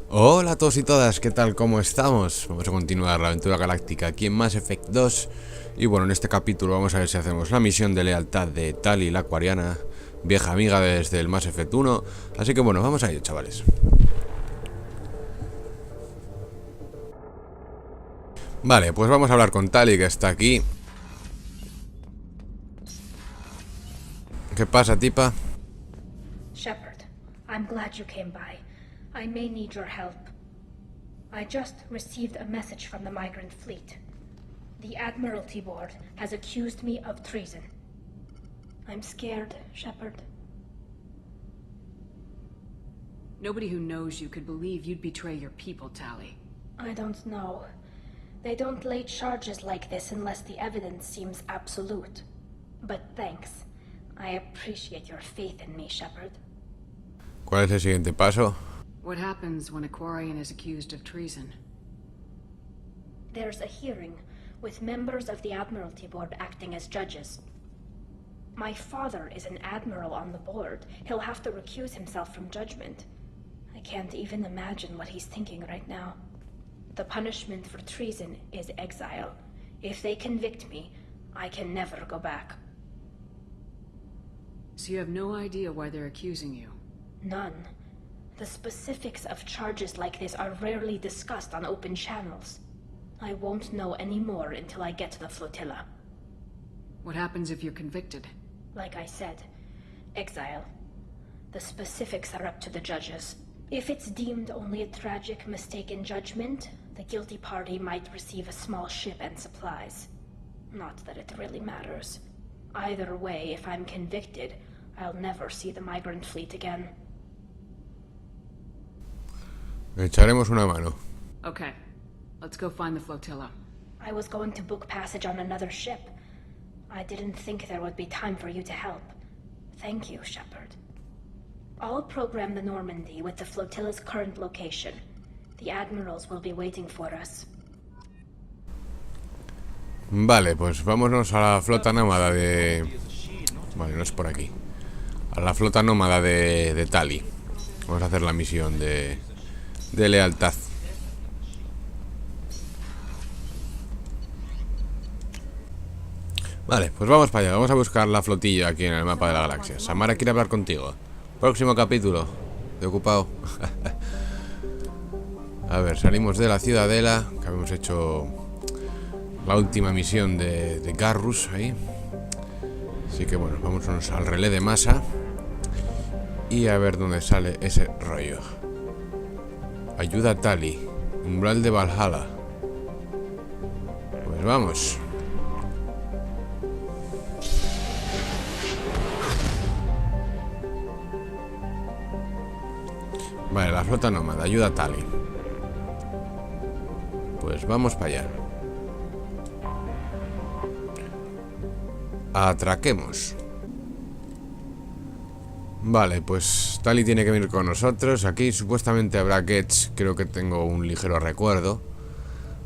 Hola a todos y todas, ¿qué tal? ¿Cómo estamos? Vamos a continuar la aventura galáctica aquí en Mass Effect 2. Y bueno, en este capítulo vamos a ver si hacemos la misión de lealtad de Tali, la acuariana, vieja amiga desde el Mass Effect 1. Así que bueno, vamos a ello, chavales. Vale, pues vamos a hablar con Tali, que está aquí. ¿Qué pasa, tipa? Shepard, I'm glad you came by. I may need your help. I just received a message from the migrant fleet. The Admiralty Board has accused me of treason. I'm scared, Shepard. Nobody who knows you could believe you'd betray your people, Tali. I don't know. They don't lay charges like this unless the evidence seems absolute. But thanks. I appreciate your faith in me, Shepard. ¿Cuál es el siguiente paso? What happens when a Quarian is accused of treason? There's a hearing, with members of the Admiralty Board acting as judges. My father is an admiral on the board. He'll have to recuse himself from judgment. I can't even imagine what he's thinking right now. The punishment for treason is exile. If they convict me, I can never go back. So you have no idea why they're accusing you? None. The specifics of charges like this are rarely discussed on open channels. I won't know any more until I get to the flotilla. What happens if you're convicted? Like I said, exile. The specifics are up to the judges. If it's deemed only a tragic mistake in judgment, the guilty party might receive a small ship and supplies. Not that it really matters. Either way, if I'm convicted, I'll never see the migrant fleet again. Echaremos una mano. Okay, let's go find the flotilla. I was going to book passage on another ship. I didn't think there would be time for you to help. Thank you, Shepard. I'll program the Normandy with the flotilla's current location. The admirals will be waiting for us. Vale, pues vámonos a la flota nómada de... Vale, no es por aquí. A la flota nómada de Tali. Vamos a hacer la misión de lealtad. Vale, pues vamos para allá. Vamos a buscar la flotilla aquí en el mapa de la galaxia. Samara quiere hablar contigo. Próximo capítulo. Estoy ocupado. A ver, salimos de la ciudadela, que habíamos hecho la última misión de Garrus ahí. Así que bueno, vámonos al relé de masa y a ver dónde sale ese rollo. Ayuda a Tali, umbral de Valhalla. Pues vamos. Vale, la flota nómada, ayuda a Tali. Pues vamos para allá. Atraquemos. Vale, pues Tali tiene que venir con nosotros. Aquí supuestamente habrá Gets. Creo que tengo un ligero recuerdo.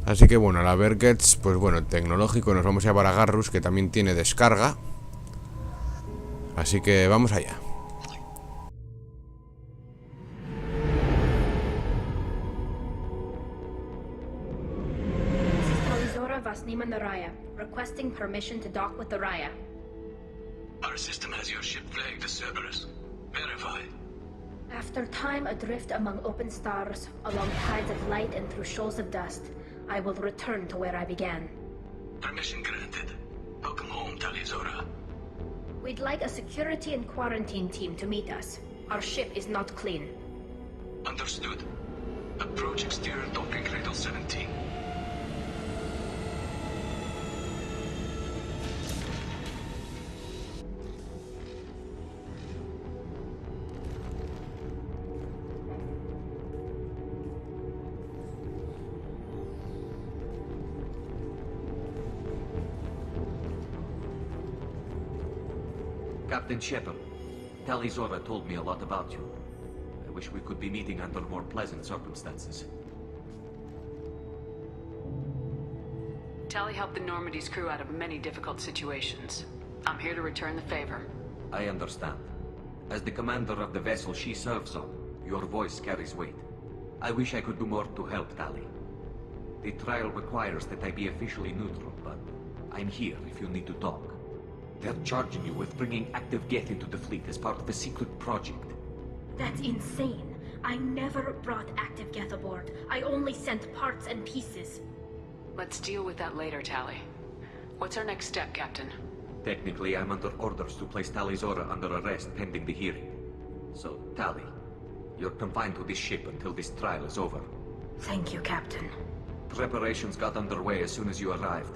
Así que bueno, al haber Gets, pues bueno, tecnológico, nos vamos a llevar a Garrus, que también tiene descarga. Así que vamos allá. Requesting permission to dock with the Raya. Our system has your ship flagged as Cerberus. Verify. After time adrift among open stars, along tides of light and through shoals of dust, I will return to where I began. Permission granted. Welcome home, Tali Zora. We'd like a security and quarantine team to meet us. Our ship is not clean. Understood. Approach exterior docking cradle 17. Captain Shepard, Tali Zora told me a lot about you. I wish we could be meeting under more pleasant circumstances. Tali helped the Normandy's crew out of many difficult situations. I'm here to return the favor. I understand. As the commander of the vessel she serves on, your voice carries weight. I wish I could do more to help, Tali. The trial requires that I be officially neutral, but I'm here if you need to talk. They're charging you with bringing active Geth into the fleet as part of a secret project. That's insane. I never brought active Geth aboard. I only sent parts and pieces. Let's deal with that later, Tali. What's our next step, Captain? Technically, I'm under orders to place Tali Zora under arrest pending the hearing. So, Tali, you're confined to this ship until this trial is over. Thank you, Captain. Preparations got underway as soon as you arrived.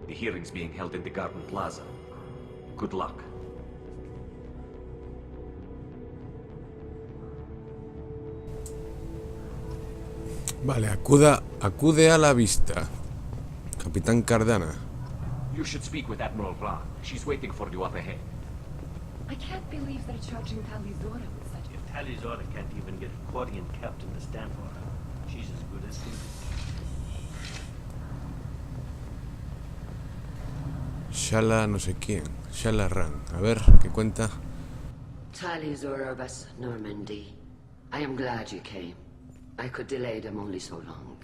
The hearing's being held in the Garden Plaza. Good luck. Vale, acude a la vista. Capitán Cardana. You should speak with Admiral Ra. She's waiting for you up ahead. I can't believe they're charging Tali Zora with such... If Tali Zora can't even get a Quarian captain to stand for her, she's as good as new. Shala no sé quién. Shala Ran. A ver, ¿qué cuenta? Tali Zora Vas Normandy. I am glad you came. I could delay them only so long.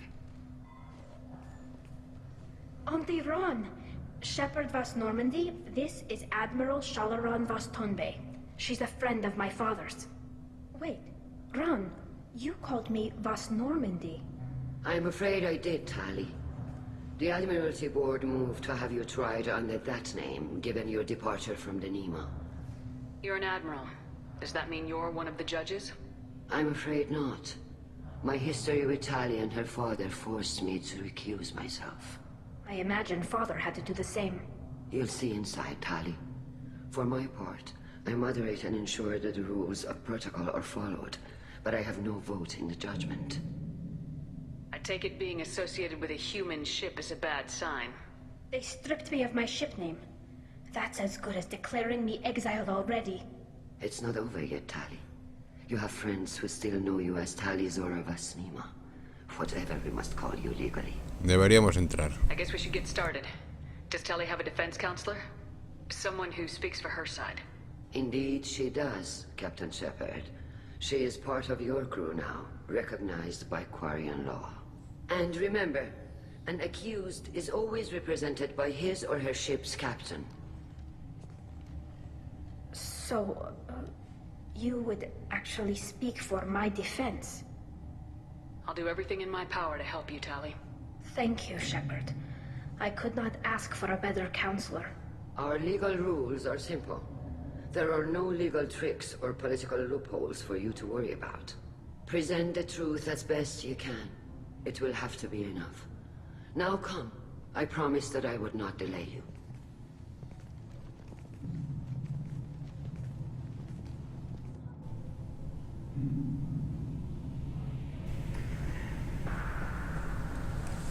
Auntie Ron! Shepherd Vas Normandy, this is Admiral Shalaran Vas Tonbe. She's a friend of my father's. Wait, Ron, you called me Vas Normandy. I'm afraid I did, Tali. The Admiralty Board moved to have you tried under that name, given your departure from the Nima. You're an admiral. Does that mean you're one of the judges? I'm afraid not. My history with Tali and her father forced me to recuse myself. I imagine father had to do the same. You'll see inside, Tali. For my part, I moderate and ensure that the rules of protocol are followed, but I have no vote in the judgment. I take it being associated with a human ship is a bad sign. They stripped me of my ship name. That's as good as declaring me exiled already. It's not over yet, Tali. You have friends who still know you as Tali Zora Vas Nima. Whatever we must call you legally. Deberíamos entrar. I guess we should get started. Does Tali have a defense counselor? Someone who speaks for her side. Indeed, she does, Captain Shepard. She is part of your crew now, recognized by Quarian law. And remember, an accused is always represented by his or her ship's captain. So, you would actually speak for my defense? I'll do everything in my power to help you, Tali. Thank you, Shepard. I could not ask for a better counselor. Our legal rules are simple. There are no legal tricks or political loopholes for you to worry about. Present the truth as best you can. It will have to be enough. Now come. I promised that I would not delay you.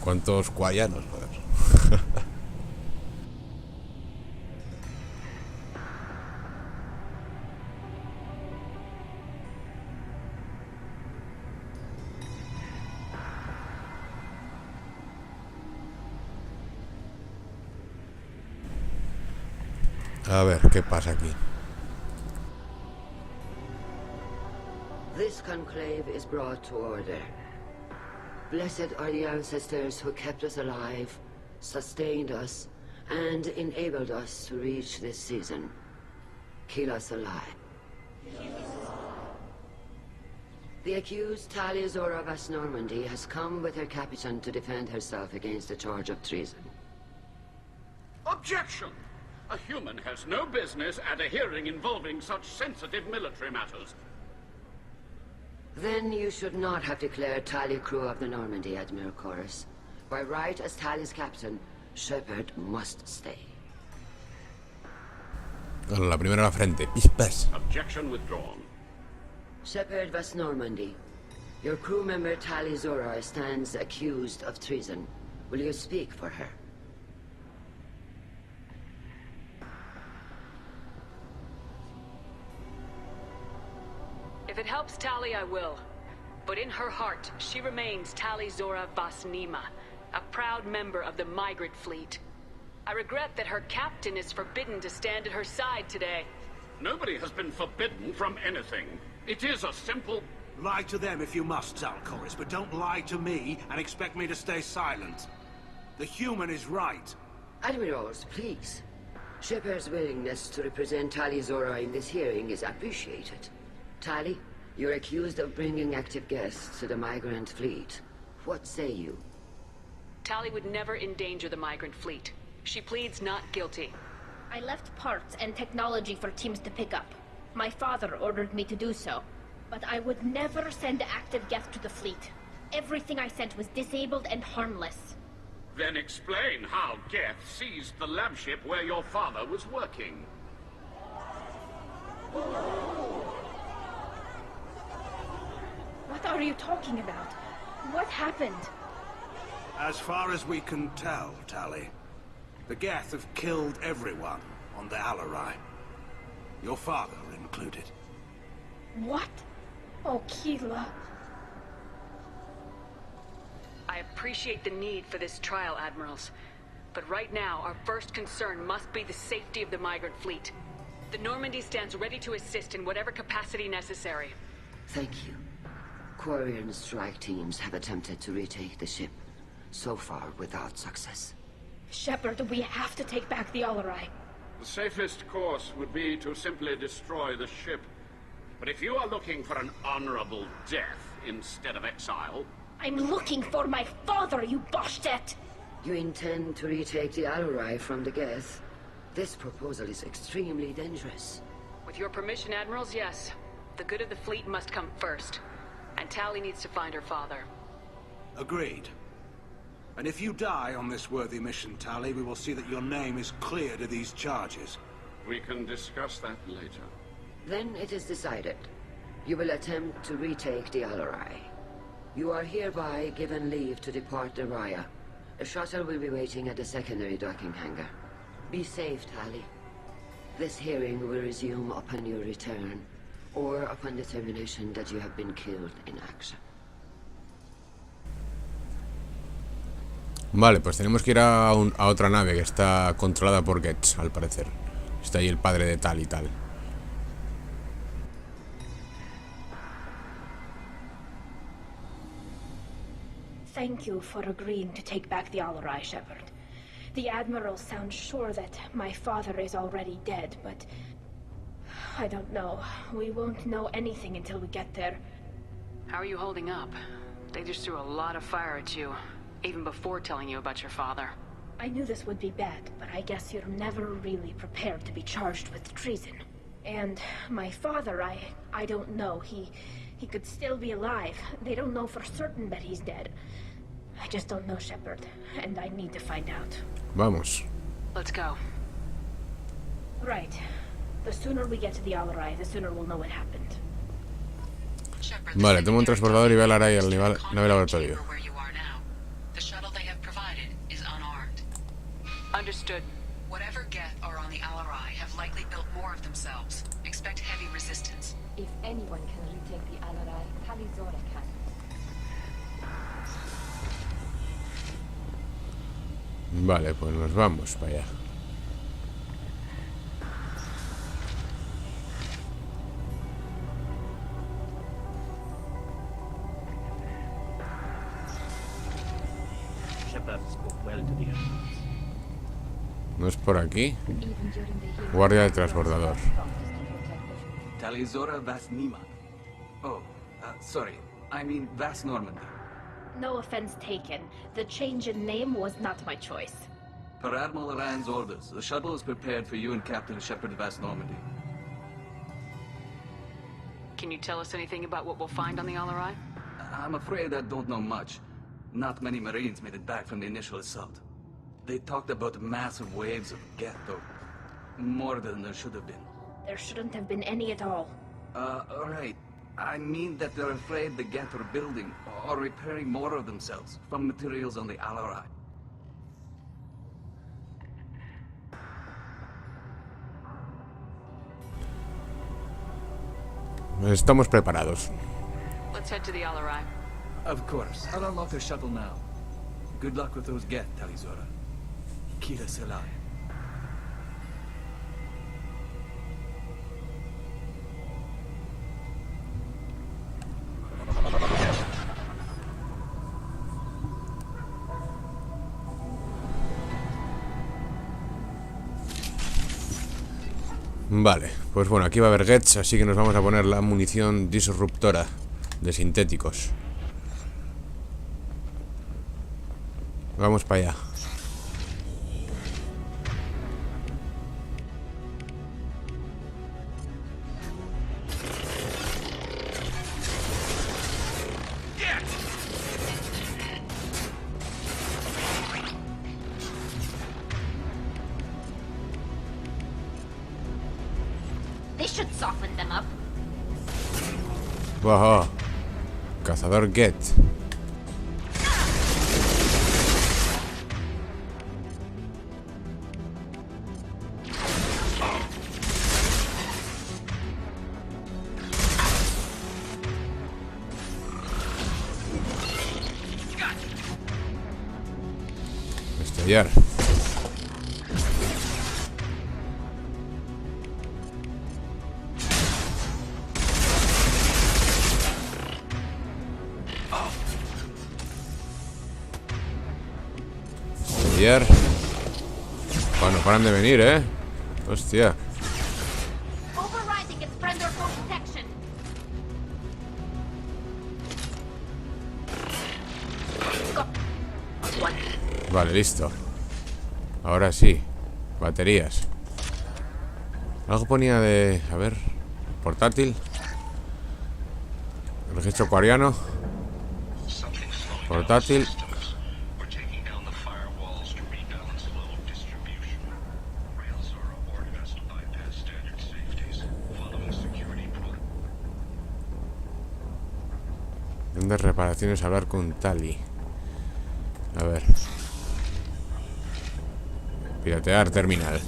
¿Cuántos cuayanos? Joder. A ver, ¿qué pasa aquí? This conclave is brought to order. Blessed are the ancestors who kept us alive, sustained us, and enabled us to reach this season. Keep us alive. The accused Tali Zora Vas Normandy has come with her captain to defend herself against the charge of treason. Objection! A human has no business at a hearing involving such sensitive military matters. Then you should not have declared Tali crew of the Normandy, Admiral Chorus. By right as Tali's captain, Shepard must stay. Bueno, la primera a la frente. Pispas. Objection withdrawn. Shepard Vas Normandy, your crew member Tali Zora stands accused of treason. Will you speak for her? If it helps Tali, I will. But in her heart, she remains Tali Zora Vas Nima, a proud member of the migrant fleet. I regret that her captain is forbidden to stand at her side today. Nobody has been forbidden from anything. It is a simple Lie to them if you must, Zalcoris, but don't lie to me and expect me to stay silent. The human is right. Admirals, please. Shepard's willingness to represent Tali Zora in this hearing is appreciated. Tali, you're accused of bringing active guests to the migrant fleet. What say you? Tali would never endanger the migrant fleet. She pleads not guilty. I left parts and technology for teams to pick up. My father ordered me to do so. But I would never send active guests to the fleet. Everything I sent was disabled and harmless. Then explain how Geth seized the lab ship where your father was working. What are you talking about? What happened? As far as we can tell, Tali, the Geth have killed everyone on the Alarai. Your father included. What? Oh, Keela. I appreciate the need for this trial, Admirals. But right now, our first concern must be the safety of the migrant fleet. The Normandy stands ready to assist in whatever capacity necessary. Thank you. Quarian strike teams have attempted to retake the ship, so far without success. Shepard, we have to take back the Alarai. The safest course would be to simply destroy the ship. But if you are looking for an honorable death instead of exile... I'm looking for my father, you Boshtet! You intend to retake the Alarai from the Geth? This proposal is extremely dangerous. With your permission, Admirals, yes. The good of the fleet must come first. And Tali needs to find her father. Agreed. And if you die on this worthy mission, Tali, we will see that your name is cleared of these charges. We can discuss that later. Then it is decided. You will attempt to retake the Alarai. You are hereby given leave to depart the Raya. A shuttle will be waiting at the secondary docking hangar. Be safe, Tali. This hearing will resume upon your return, or upon determination that you have been killed in action. Vale, pues tenemos que ir a otra nave que está controlada por Geth, al parecer. Está ahí el padre de Tal y tal. Thank you for agreeing to take back the Alarai, Shepard. The Admiral sounds sure that my father is already dead, but... I don't know. We won't know anything until we get there. How are you holding up? They just threw a lot of fire at you, even before telling you about your father. I knew this would be bad, but I guess you're never really prepared to be charged with treason. And my father, I don't know. He could still be alive. They don't know for certain that he's dead. I just don't know, Shepard, and I need to find out. Vamos. Let's go. Right. The sooner we get to the Alarai, the sooner we'll know what happened. Vale, tomo un transportador y ve a la Alarai al nave laboratorio. The shuttle they have provided is unarmed. Understood. Whatever Geth are on the Alarai have likely built more of themselves. Expect heavy resistance. If anyone can retake the Alarai, Tali Zora can. Vale, pues nos vamos para allá. Shepard spoke well to the Admirals. No es por aquí. Guardia del transbordador. Tali Zora Vas Nima. Oh, sorry. I mean Vas Normandy. No offense taken. The change in name was not my choice. Per Admiral Rand's orders, the shuttle is prepared for you and Captain Shepard Vas Normandy. Can you tell us anything about what we'll find on the Alarai? I'm afraid I don't know much. Not many Marines made it back from the initial assault. They talked about massive waves of Geth, though. More than there should have been. There shouldn't have been any at all. Right. I mean that they're afraid the Geth are building or repairing more of themselves from materials on the Alarai. Estamos preparados. Let's head to the Alarai. Of course. I'll unlock the shuttle now. Good luck with those Geth, Tali Zora. Kira Selai. Vale, pues bueno, aquí va a haber gets, así que nos vamos a poner la munición disruptora de sintéticos. Vamos para allá. They should soften them up. Wow. Cazador get. Estallar. Bueno, paran de venir, ¿eh? Hostia. Vale, listo. Ahora sí. Baterías. Algo ponía de... A ver... Portátil. Registro acuariano. Portátil. De reparaciones, hablar con Tali. A ver. Piratear terminal.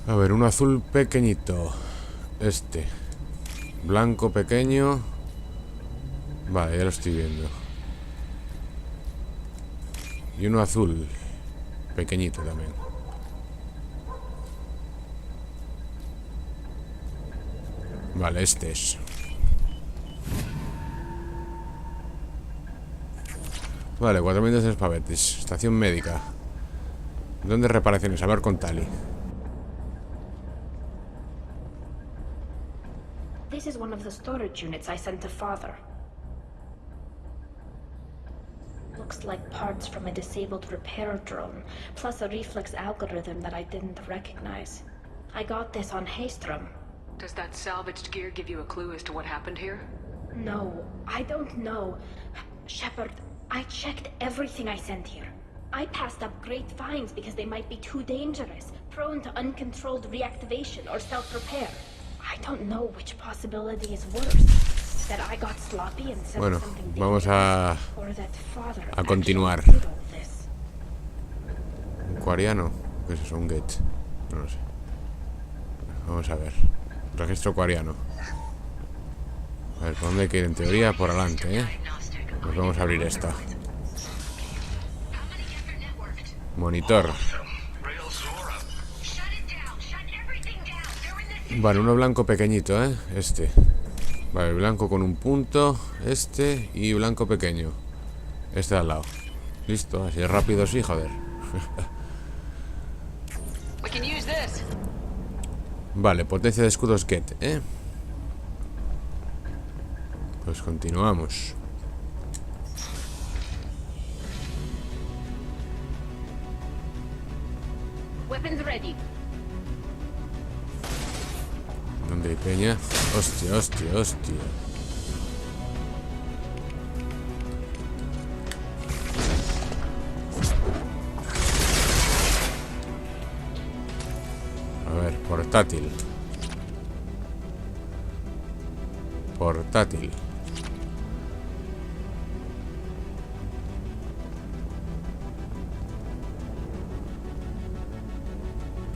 A ver, uno azul pequeñito. Este. Blanco pequeño. Vale, ya lo estoy viendo. Y uno azul pequeñito también. Vale, este es. Vale, 4.000 espavetes. Estación médica. ¿Dónde reparaciones? Hablar con Tali. This is one of the storage units I sent to Father. Looks like parts from a disabled repair drone, plus a reflex algorithm that I didn't recognize. I got this on Haystrom. Does that salvaged gear give you a clue as to what happened here? No, I don't know. Shepard, I checked everything I sent here. I passed up great finds because they might be too dangerous, prone to uncontrolled reactivation or self-repair. I don't know which possibility is worse. That I got sloppy and sent something vamos dangerous, or that Father a continuar. actually did all this. ¿Un acuariano? ¿Qué es eso? ¿Un gate? No lo sé. Vamos a ver. Registro acuariano. A ver, ¿por dónde hay que ir? En teoría, por adelante, ¿eh? Pues vamos a abrir esta. Monitor. Vale, uno blanco pequeñito, ¿eh? Este. Vale, blanco con un punto. Este y blanco pequeño. Este de al lado. Listo, así es rápido, sí, joder. Vale, potencia de escudos get, ¿eh? Pues continuamos. Weapons ready. ¿Dónde hay peña? Hostia, hostia, hostia. A ver, portátil. Portátil.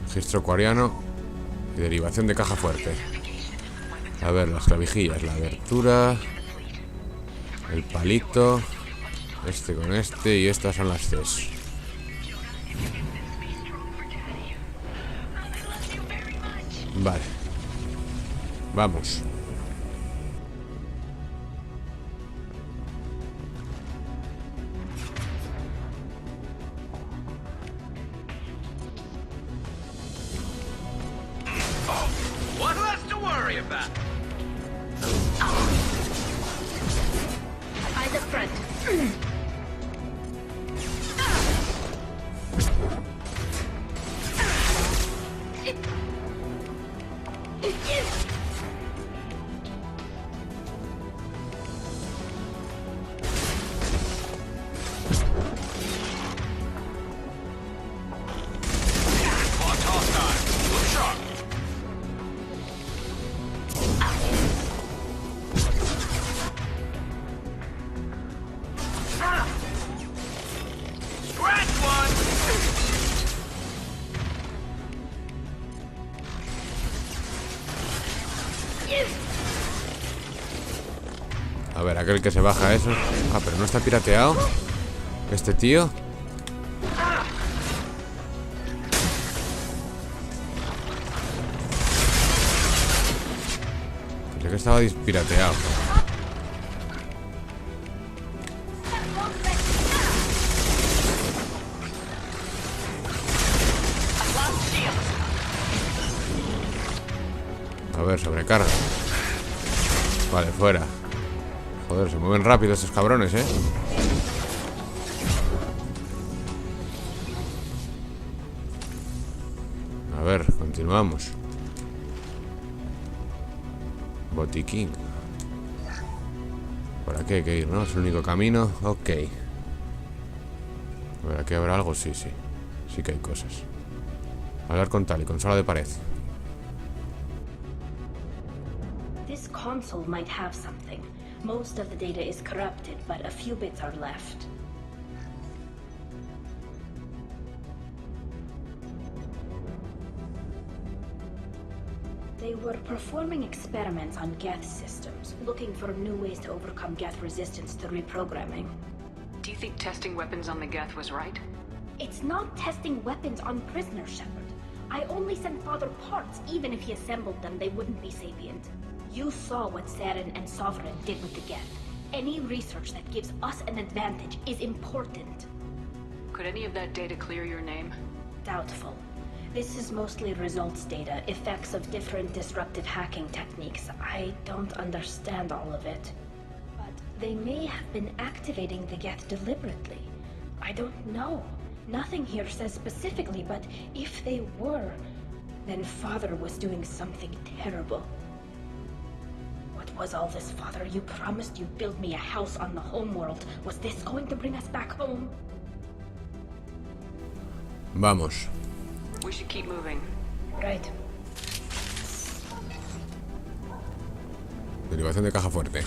Registro acuariano y derivación de caja fuerte. A ver, las clavijillas, la abertura, el palito, este con este y estas son las Cs. Vale. Vamos. A ver, aquel que se baja eso. Ah, pero no está pirateado este tío. Pensé que estaba pirateado. A ver, sobrecarga. Vale, fuera. Joder, se mueven rápido estos cabrones, ¿eh? A ver, continuamos. Botiquín. Por aquí hay que ir, ¿no? Es el único camino. Ok. A ver, ¿aquí habrá algo? Sí, sí. Sí que hay cosas. Hablar con Tali, consola de pared. This console might have something. Most of the data is corrupted, but a few bits are left. They were performing experiments on Geth systems, looking for new ways to overcome Geth resistance to reprogramming. Do you think testing weapons on the Geth was right? It's not testing weapons on prisoners, Shepard. I only sent Father parts. Even if he assembled them, they wouldn't be sapient. You saw what Saren and Sovereign did with the Geth. Any research that gives us an advantage is important. Could any of that data clear your name? Doubtful. This is mostly results data, effects of different disruptive hacking techniques. I don't understand all of it. But they may have been activating the Geth deliberately. I don't know. Nothing here says specifically, but if they were, then Father was doing something terrible. What was all this, Father? You promised you'd build me a house on the homeworld. Was this going to bring us back home? Vamos. We should keep moving. Right. Derivación de caja fuerte.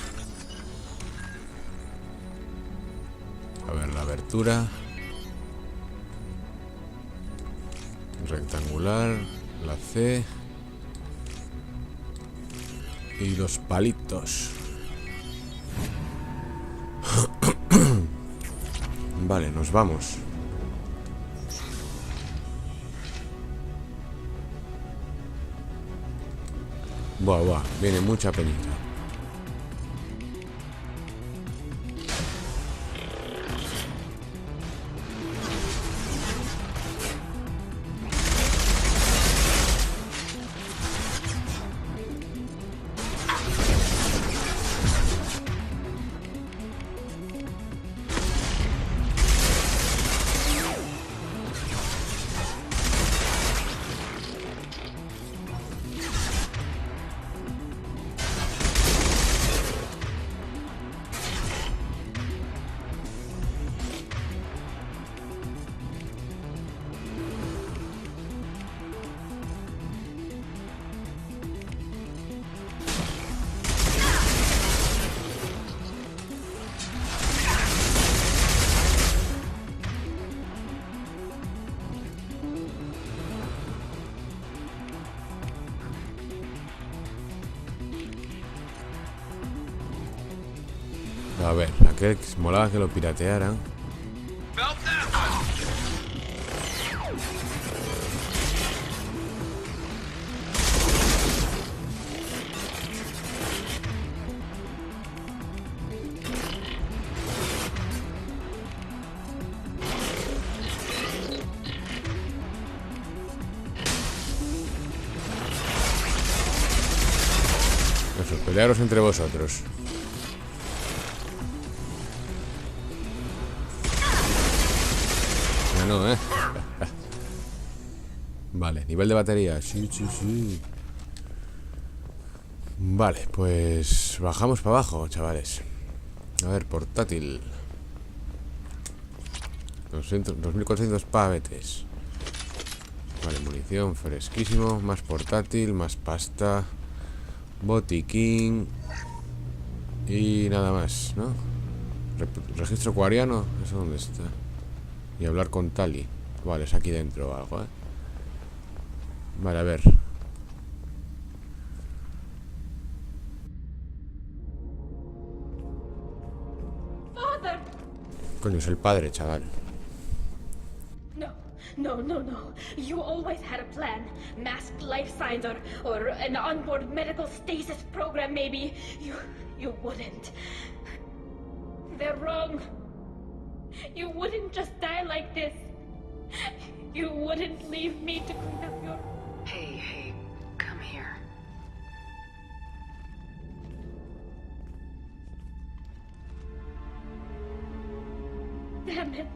A ver, la abertura. Rectangular. La C. Y los palitos. Vale, nos vamos. Buah, buah, viene mucha penita. A ver, aquel que molaba que lo piratearan. Eso, pelearos entre vosotros. no, ¿eh? Vale, nivel de batería. Sí. Vale, pues bajamos para abajo, chavales. A ver, portátil. 2400 pavetes. Vale, munición, fresquísimo. Más portátil, más pasta. Botiquín. Y nada más, ¿no? Registro cuariano. ¿Eso dónde está? Y hablar con Tali. Vale, es aquí dentro o algo, ¿eh? Vale, a ver. Father! Coño, es el padre, chaval. No. You always had a plan. Masked life signs or an onboard medical stasis program, maybe. You wouldn't. They're wrong. You wouldn't just die like this. You wouldn't leave me to clean up your... Hey, come here. Damn it.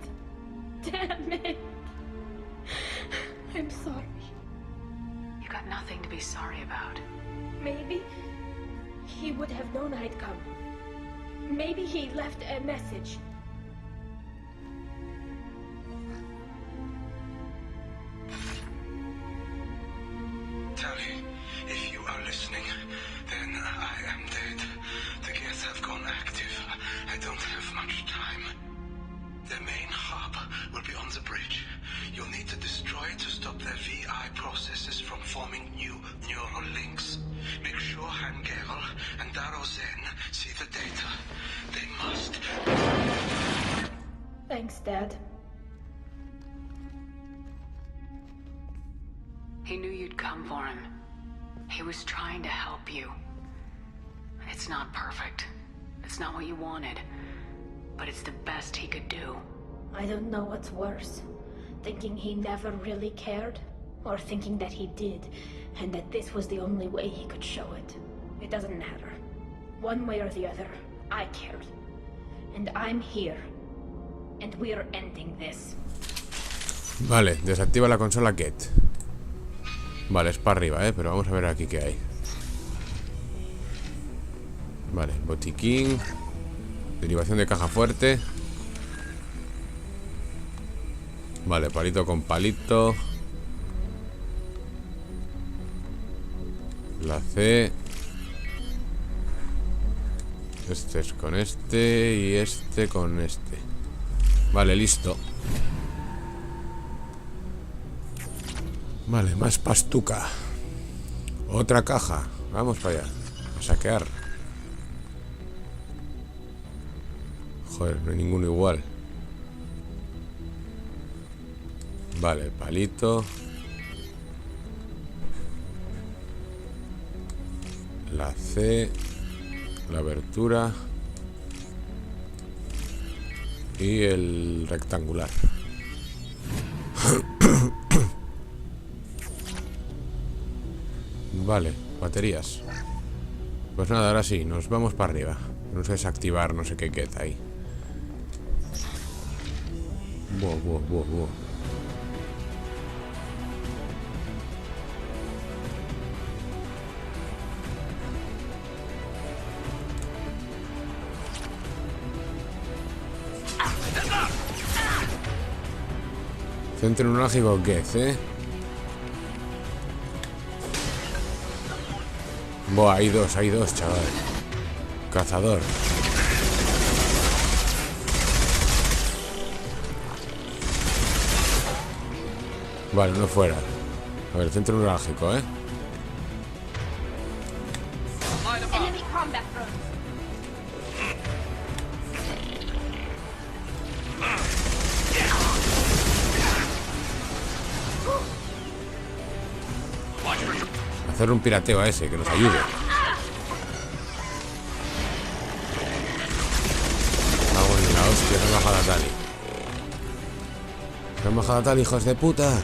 I'm sorry. You got nothing to be sorry about. Maybe he would have known I'd come. Maybe he left a message. Tali, if you are listening, then I am dead. The Geth have gone active. I don't have much time. Their main hub will be on the bridge. You'll need to destroy it to stop their VI processes from forming new neural links. Make sure Hangerel and Daro Zen see the data. They must. Thanks, Dad. He knew you'd come for him. He was trying to help you. It's not perfect. It's not what you wanted. But it's the best he could do. I don't know what's worse. Thinking he never really cared, or thinking that he did, and that this was the only way he could show it. It doesn't matter. One way or the other, I cared. And I'm here. And we're ending this. Vale, desactiva la consola Get. Vale, es para arriba, pero vamos a ver aquí qué hay. Vale, botiquín. Derivación de caja fuerte. Vale, palito con palito. La C. Este es con este y este con este. Vale, listo. Vale, más pastuca. Otra caja. Vamos para allá. A saquear. Joder, no hay ninguno igual. Vale, palito. La C. La abertura. Y el rectangular. Vale, baterías. Pues nada, ahora sí, nos vamos para arriba. Vamos a desactivar no sé qué queda ahí. Buah. Centro neurálgico Geth, Buah, hay dos, chaval. Cazador. Vale, uno fuera. A ver, centro neurálgico, Enemy combat drones. Hacer un pirateo a ese, que nos ayude. Vamos en la hostia, se han bajado a Tali. Se han bajado a Tali, hijos de puta.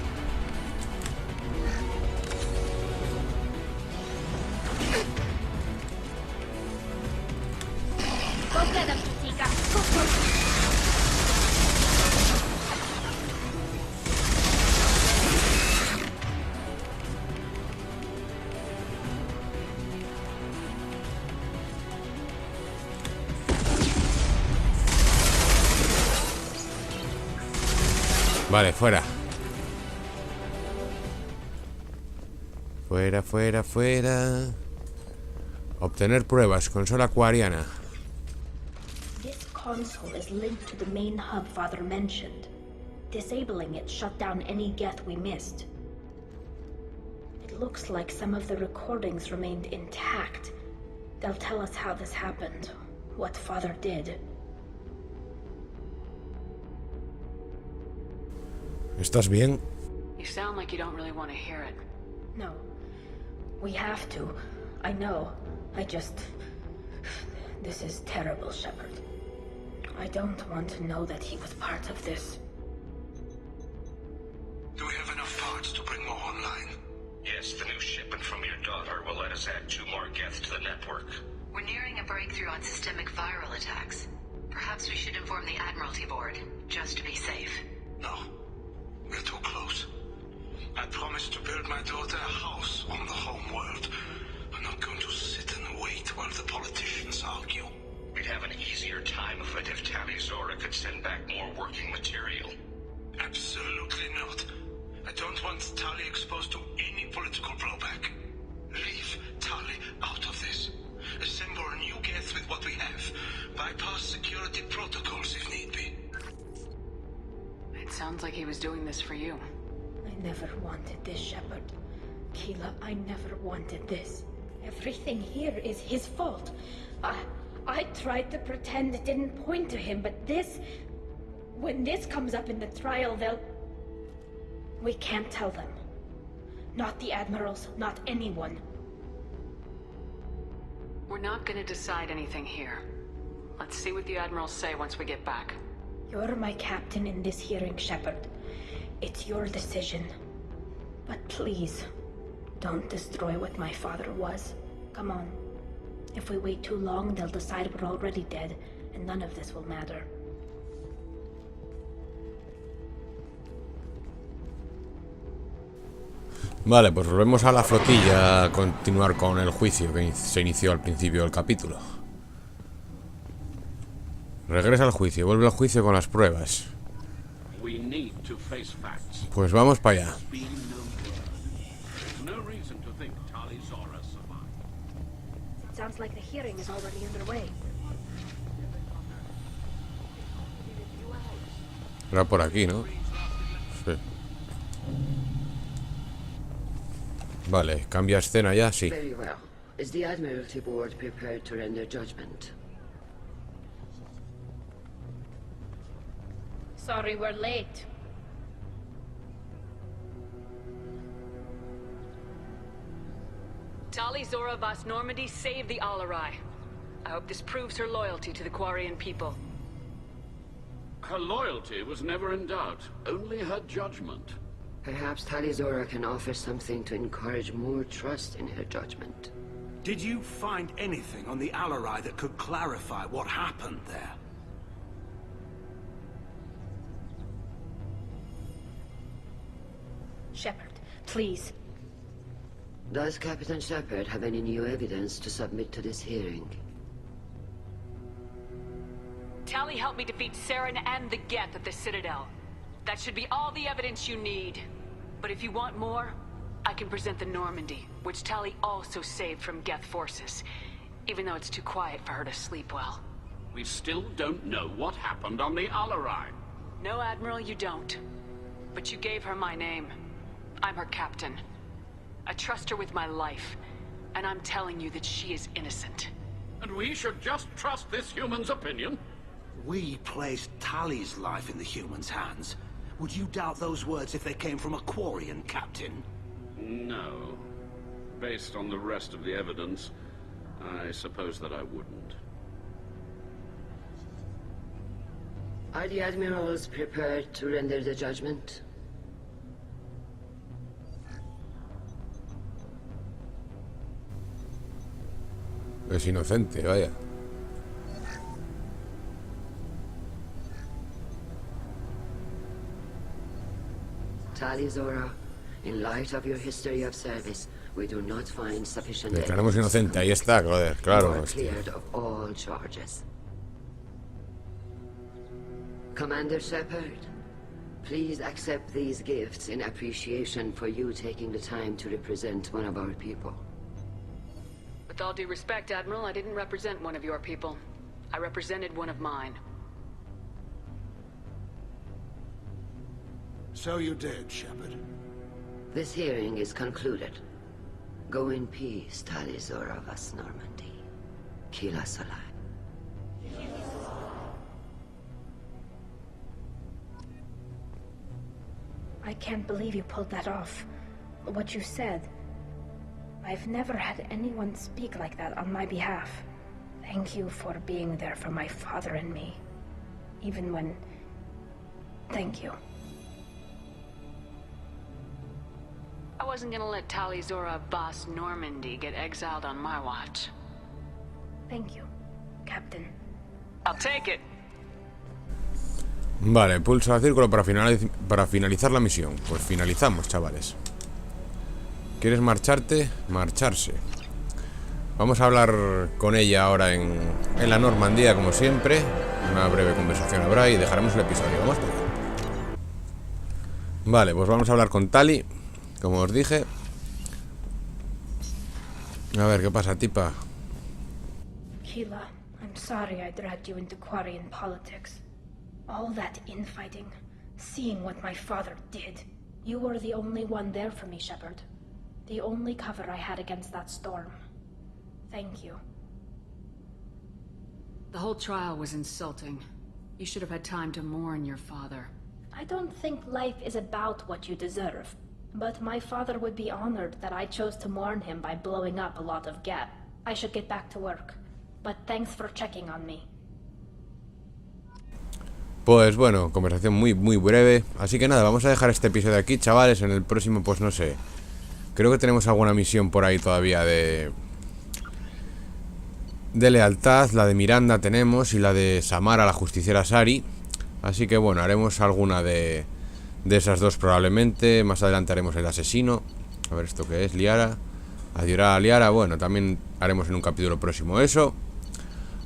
Vale, fuera. Fuera, fuera, fuera. Obtener pruebas. Consola acuariana. This console is linked to the main hub Father mentioned. Disabling it shut down any Geth we missed. It looks like some of the recordings remained intact. They'll tell us how this happened, what Father did. ¿Estás bien? You sound like you don't really want to hear it. No. We have to. I know. This is terrible, Shepard. I don't want to know that he was part of this. Do we have enough parts to bring more online? Yes, the new shipment from your daughter will let us add 2 more Geth to the network. We're nearing a breakthrough on systemic viral attacks. Perhaps we should inform the Admiralty Board, just to be safe. No. We're too close. I promised to build my daughter a house on the home world. I'm not going to sit and wait while the politicians argue. We'd have an easier time of it if Tali Zora could send back more working material. Absolutely not. I don't want Tali exposed to any political blowback. Leave Tali out of this. Assemble a new Geth with what we have. Bypass security protocols if need be. It sounds like he was doing this for you. I never wanted this, Shepard. Keela, I never wanted this. Everything here is his fault. I tried to pretend it didn't point to him, but this... When this comes up in the trial, they'll... We can't tell them. Not the admirals, not anyone. We're not gonna decide anything here. Let's see what the admirals say once we get back. You're my captain in this hearing, Shepard. It's your decision. But please, don't destroy what my father was. Come on. If we wait too long, they'll decide we're already dead, and none of this will matter. Vale, pues volvemos a la flotilla a continuar con el juicio que se inició al principio del capítulo. Regresa al juicio, vuelve al juicio con las pruebas. Pues vamos para allá. Sounds like the hearing is already underway. Era por aquí, ¿no? Sí. Vale, cambia escena ya, sí. Very well. Is the Admiralty Board prepared to render judgment? Sorry we're late. Tali Zora Vas Normandy saved the Alarai. I hope this proves her loyalty to the Quarian people. Her loyalty was never in doubt, only her judgment. Perhaps Tali Zora can offer something to encourage more trust in her judgment. Did you find anything on the Alarai that could clarify what happened there? Shepard, please. Does Captain Shepard have any new evidence to submit to this hearing? Tali helped me defeat Saren and the Geth at the Citadel. That should be all the evidence you need. But if you want more, I can present the Normandy, which Tali also saved from Geth forces, even though it's too quiet for her to sleep well. We still don't know what happened on the Alarai. No, Admiral, you don't. But you gave her my name. I'm her captain. I trust her with my life, and I'm telling you that she is innocent. And we should just trust this human's opinion? We placed Tali's life in the humans' hands. Would you doubt those words if they came from a Quarian, Captain? No. Based on the rest of the evidence, I suppose that I wouldn't. Are the Admirals prepared to render the judgment? Es inocente, vaya. Tali Zora, in light of your history of service, we do not find sufficient Declaramos inocente, ahí está, joder, claro. You are cleared of all charges. Commander Shepard, Please accept these gifts in appreciation for you taking the time to represent one of our people. With all due respect, Admiral, I didn't represent one of your people. I represented one of mine. So you did, Shepard. This hearing is concluded. Go in peace, Tali Zora Vas Normandy. Kila Solai. I can't believe you pulled that off. What you said. I've never had anyone speak like that on my behalf. Thank you for being there for my father and me. Even when... Thank you. I wasn't gonna let Tali Zora Vas Normandy get exiled on my watch. Thank you, Captain. I'll take it. Vale, pulsa el círculo para finalizar la misión. Pues finalizamos, chavales. ¿Quieres marcharte? Marcharse. Vamos a hablar con ella ahora en la Normandía, como siempre. Una breve conversación habrá y dejaremos el episodio. Vamos para allá. Vale, pues vamos a hablar con Tali, como os dije. A ver, ¿qué pasa, tipa? Kila, I'm sorry I dragged you into Quarian politics. All that infighting, seeing what my father did. You were the only one there for me, Shepard. The only cover I had against that storm. Thank you. The whole trial was insulting. You should have had time to mourn your father. I don't think life is about what you deserve. But my father would be honored that I chose to mourn him by blowing up a lot of gas. I should get back to work. But thanks for checking on me. Pues bueno, conversación muy breve. Así que nada, vamos a dejar este episodio aquí, chavales. En el próximo, pues no sé. Creo que tenemos alguna misión por ahí todavía de lealtad. La de Miranda tenemos y la de Samara, la justiciera Sari. Así que bueno, haremos alguna de esas dos probablemente. Más adelante haremos el asesino. A ver esto que es, Liara. Ayudar a Liara, bueno, también haremos en un capítulo próximo eso.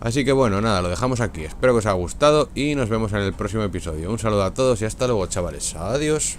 Así que bueno, nada, lo dejamos aquí. Espero que os haya gustado y nos vemos en el próximo episodio. Un saludo a todos y hasta luego, chavales. Adiós.